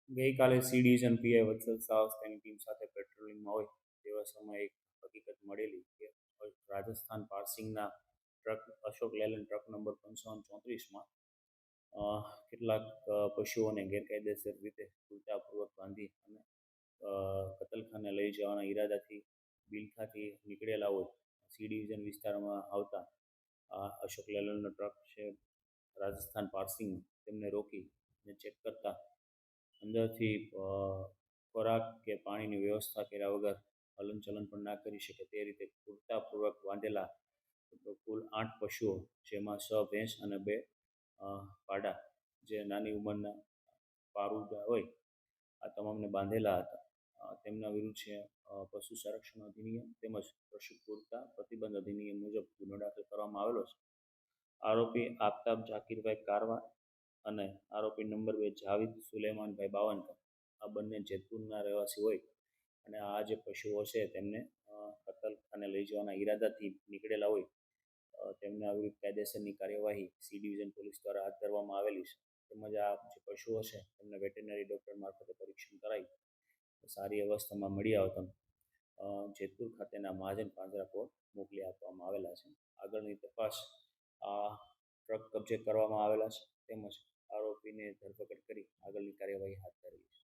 ગઈકાલે C division PI વત્સલ સાહસ તેની ટીમ સાથે પેટ્રોલિંગમાં હોય તેવા સમયે એક હકીકત મળેલી કે રાજસ્થાન પાર્સિંગના truck Ashok Leyland truck number 5534માં કેટલાક પશુઓને ગેરકાયદેસર રીતે ઉલટાપૂર્વક બાંધી અને કતલખાને લઈ જવાના ઈરાદાથી બિલખાથી નીકળેલા હોય સી ડિવિઝન વિસ્તારમાં આવતા અશોક લેલનનો ટ્રક છે રાજસ્થાન પાર્સિંગ તેમને રોકી અને ચેક કરતા અંદરથી ખોરાક કે પાણીની વ્યવસ્થા કર્યા વગર હલનચલન પણ ના કરી શકે તે રીતે પૂરતાપૂર્વક બાંધેલા કુલ 8 પશુઓ જેમાં 6 ભેંસ અને 2 પાડા જે નાની ઉંમરના પારુડા હોય આ તમામને બાંધેલા હતા. તેમના વિરુદ્ધ છે પશુ સંરક્ષણ અધિનિયમ તેમજ પશુ ક્રૂરતા પ્રતિબંધ અધિનિયમ મુજબ ગુનો દાખલ કરવામાં આવેલો છે. આરોપી આફતાબ ઝાકીરભાઈ કારવા અને આરોપી નંબર 2 જાવેદ સુલેમાનભાઈ બાવનકર આ બંને જેતપુરના રહેવાસી હોય અને આ જે પશુઓ છે તેમને કતલખાને લઈ જવાના ઈરાદાથી નીકળેલા હોય તેમના વિરુદ્ધ કાયદેસરની કાર્યવાહી સી ડિવિઝન પોલીસ દ્વારા હાથ ધરવામાં આવેલી છે. તેમજ આ જે પશુઓ છે તેમને વેટરનરી ડૉક્ટર મારફતે પરીક્ષણ કરાવી સારી અવસ્થામાં મળી આવતા જેતપુર ખાતેના મહાજન પાંજરા કોર્ટ મોકલી આપવામાં આવેલા છે. આગળની તપાસ આ ટ્રક કબજે કરવામાં આવેલા છે તેમજ આરોપીને ધરપકડ કરી આગળની કાર્યવાહી હાથ ધરી છે.